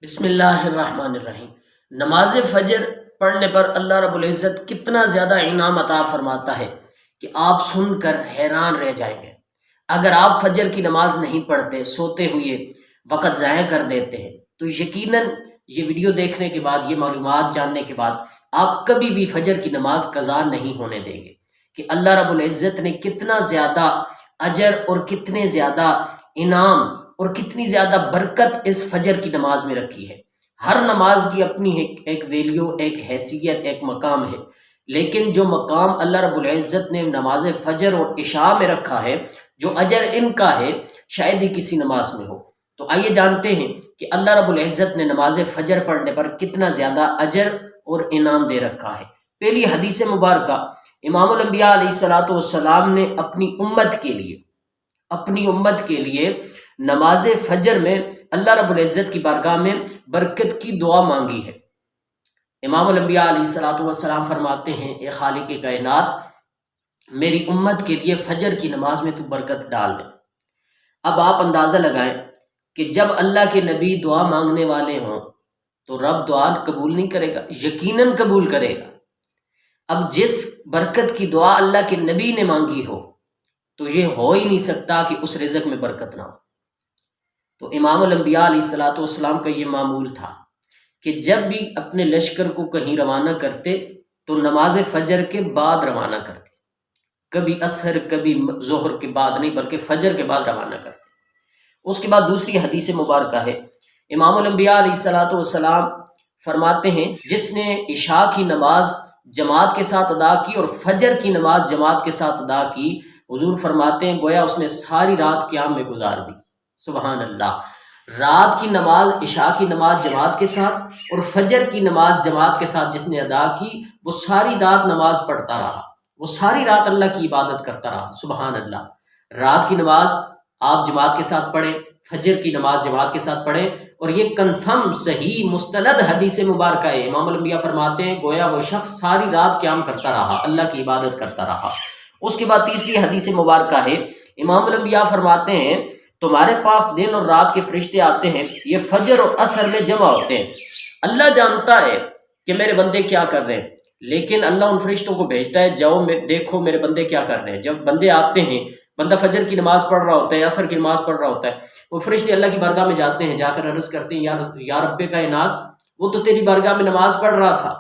بسم اللہ الرحمن الرحیم۔ نماز فجر پڑھنے پر اللہ رب العزت کتنا زیادہ انعام عطا فرماتا ہے کہ آپ سن کر حیران رہ جائیں گے۔ اگر آپ فجر کی نماز نہیں پڑھتے، سوتے ہوئے وقت ضائع کر دیتے ہیں، تو یقیناً یہ ویڈیو دیکھنے کے بعد، یہ معلومات جاننے کے بعد، آپ کبھی بھی فجر کی نماز قضا نہیں ہونے دیں گے کہ اللہ رب العزت نے کتنا زیادہ اجر اور کتنے زیادہ انعام اور کتنی زیادہ برکت اس فجر کی نماز میں رکھی ہے۔ ہر نماز کی اپنی ایک ویلیو، ایک حیثیت، ایک مقام ہے، لیکن جو مقام اللہ رب العزت نے نماز فجر اور عشاء میں رکھا ہے، جو اجر ان کا ہے، شاید ہی کسی نماز میں ہو۔ تو آئیے جانتے ہیں کہ اللہ رب العزت نے نماز فجر پڑھنے پر کتنا زیادہ اجر اور انعام دے رکھا ہے۔ پہلی حدیث مبارکہ، امام الانبیاء علیہ الصلوۃ والسلام نے اپنی امت کے لیے نماز فجر میں اللہ رب العزت کی بارگاہ میں برکت کی دعا مانگی ہے۔ امام الانبیاء علیہ الصلوۃ والسلام فرماتے ہیں، اے خالق کائنات، میری امت کے لیے فجر کی نماز میں تو برکت ڈال دے۔ اب آپ اندازہ لگائیں کہ جب اللہ کے نبی دعا مانگنے والے ہوں تو رب دعا قبول نہیں کرے گا؟ یقیناً قبول کرے گا۔ اب جس برکت کی دعا اللہ کے نبی نے مانگی ہو تو یہ ہو ہی نہیں سکتا کہ اس رزق میں برکت نہ ہو۔ تو امام الانبیاء علیہ الصلوۃ والسلام کا یہ معمول تھا کہ جب بھی اپنے لشکر کو کہیں روانہ کرتے تو نماز فجر کے بعد روانہ کرتے، کبھی عصر کبھی ظہر کے بعد نہیں بلکہ فجر کے بعد روانہ کرتے۔ اس کے بعد دوسری حدیث مبارکہ ہے، امام الانبیاء علیہ الصلوۃ والسلام فرماتے ہیں، جس نے عشاء کی نماز جماعت کے ساتھ ادا کی اور فجر کی نماز جماعت کے ساتھ ادا کی، حضور فرماتے ہیں گویا اس نے ساری رات قیام میں گزار دی۔ سبحان اللہ! رات کی نماز، عشاء کی نماز جماعت کے ساتھ اور فجر کی نماز جماعت کے ساتھ جس نے ادا کی، وہ ساری رات نماز پڑھتا رہا، وہ ساری رات اللہ کی عبادت کرتا رہا۔ سبحان اللہ! رات کی نماز آپ جماعت کے ساتھ پڑھیں، فجر کی نماز جماعت کے ساتھ پڑھیں، اور یہ کنفرم صحیح مستند حدیث مبارکہ ہے۔ امام الانبیاء فرماتے ہیں گویا وہ شخص ساری رات قیام کرتا رہا، اللہ کی عبادت کرتا رہا۔ اس کے بعد تیسری حدیث مبارکہ ہے، امام الانبیاء فرماتے ہیں تمہارے پاس دن اور رات کے فرشتے آتے ہیں، یہ فجر اور عصر میں جمع ہوتے ہیں۔ اللہ جانتا ہے کہ میرے بندے کیا کر رہے ہیں، لیکن اللہ ان فرشتوں کو بھیجتا ہے، جاؤ دیکھو میرے بندے کیا کر رہے ہیں۔ جب بندے آتے ہیں، بندہ فجر کی نماز پڑھ رہا ہوتا ہے، عصر کی نماز پڑھ رہا ہوتا ہے، وہ فرشتے اللہ کی بارگاہ میں جاتے ہیں، جا کر عرض کرتے ہیں، یا رب کائنات، وہ تو تیری بارگاہ میں نماز پڑھ رہا تھا،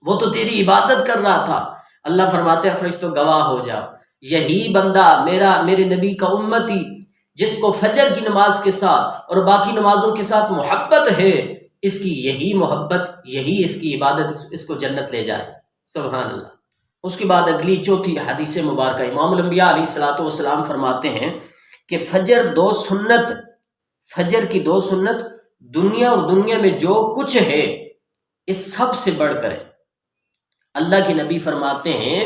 وہ تو تیری عبادت کر رہا تھا۔ اللہ فرماتے ہیں فرشتوں گواہ ہو جاؤ، یہی بندہ میرے نبی کا امتی جس کو فجر کی نماز کے ساتھ اور باقی نمازوں کے ساتھ محبت ہے، اس کی یہی محبت، یہی اس کی عبادت اس کو جنت لے جائے۔ سبحان اللہ! اس کے بعد اگلی چوتھی حدیث مبارکہ، امام الانبیاء علیہ الصلوۃ والسلام فرماتے ہیں کہ فجر کی دو سنت دنیا اور دنیا میں جو کچھ ہے اس سب سے بڑھ کر ہے۔ اللہ کے نبی فرماتے ہیں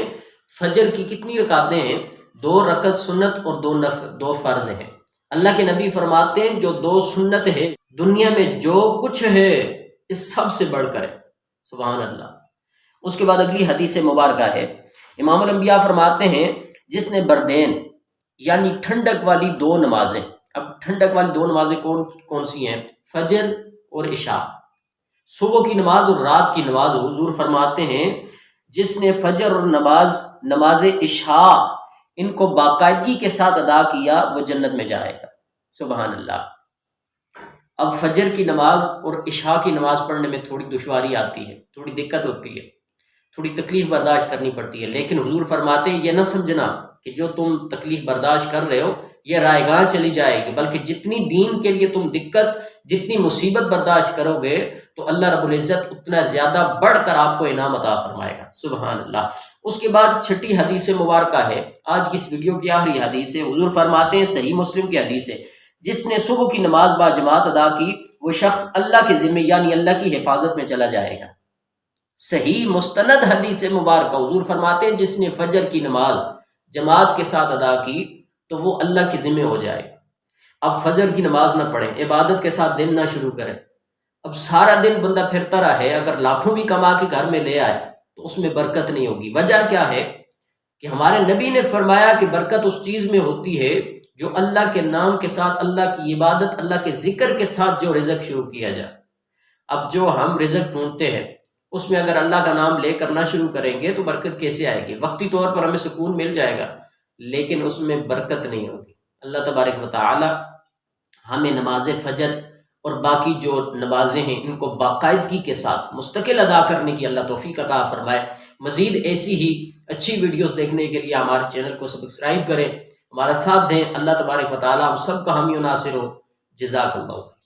فجر کی کتنی رکعتیں ہیں؟ 2 رکعت سنت اور 2 فرض ہیں۔ اللہ کے نبی فرماتے ہیں جو 2 سنت ہے دنیا میں جو کچھ ہے اس سب سے بڑھ کر ہے۔ سبحان اللہ! اس کے بعد اگلی حدیث مبارکہ ہے، امام الانبیاء فرماتے ہیں جس نے بردین یعنی ٹھنڈک والی 2 نمازیں، اب ٹھنڈک والی 2 نمازیں کون سی ہیں؟ فجر اور عشاء، صبح کی نماز اور رات کی نماز۔ حضور فرماتے ہیں جس نے فجر اور نماز عشاء ان کو باقاعدگی کے ساتھ ادا کیا، وہ جنت میں جائے گا۔ سبحان اللہ! اب فجر کی نماز اور عشاء کی نماز پڑھنے میں تھوڑی دشواری آتی ہے، تھوڑی دقت ہوتی ہے، تھوڑی تکلیف برداشت کرنی پڑتی ہے، لیکن حضور فرماتے ہیں یہ نہ سمجھنا کہ جو تم تکلیف برداشت کر رہے ہو یہ رائے گاہ چلی جائے گی، بلکہ جتنی دین کے لیے تم دقت، جتنی مصیبت برداشت کرو گے تو اللہ رب العزت اتنا زیادہ بڑھ کر آپ کو انعام عطا فرمائے گا۔ سبحان اللہ! اس کے بعد چھٹی حدیث مبارکہ ہے، آج کی اس ویڈیو کی آخری حدیث ہے، حضور فرماتے ہیں صحیح مسلم کی حدیث ہے، جس نے صبح کی نماز با جماعت ادا کی وہ شخص اللہ کے ذمہ یعنی اللہ کی حفاظت میں چلا جائے گا۔ صحیح مستند حدیث مبارکہ، حضور فرماتے ہیں جس نے فجر کی نماز جماعت کے ساتھ ادا کی تو وہ اللہ کے ذمہ ہو جائے گا۔ اب فجر کی نماز نہ پڑھیں، عبادت کے ساتھ دن نہ شروع کریں، اب سارا دن بندہ پھرتا رہے، اگر لاکھوں بھی کما کے گھر میں لے آئے تو اس میں برکت نہیں ہوگی۔ وجہ کیا ہے کہ ہمارے نبی نے فرمایا کہ برکت اس چیز میں ہوتی ہے جو اللہ کے نام کے ساتھ، اللہ کی عبادت، اللہ کے ذکر کے ساتھ جو رزق شروع کیا جائے۔ اب جو ہم رزق ڈھونڈتے ہیں اس میں اگر اللہ کا نام لے کر نہ شروع کریں گے تو برکت کیسے آئے گی؟ وقتی طور پر ہمیں سکون مل جائے گا لیکن اس میں برکت نہیں ہوگی۔ اللہ تبارک و تعالی ہمیں نماز فجر اور باقی جو نمازیں ہیں ان کو باقاعدگی کے ساتھ مستقل ادا کرنے کی اللہ توفیق عطا فرمائے۔ مزید ایسی ہی اچھی ویڈیوز دیکھنے کے لیے ہمارے چینل کو سبسکرائب کریں، ہمارا ساتھ دیں۔ اللہ تبارک و تعالی ہم سب کا حامی و ناصر ہو۔ جزاک اللہ۔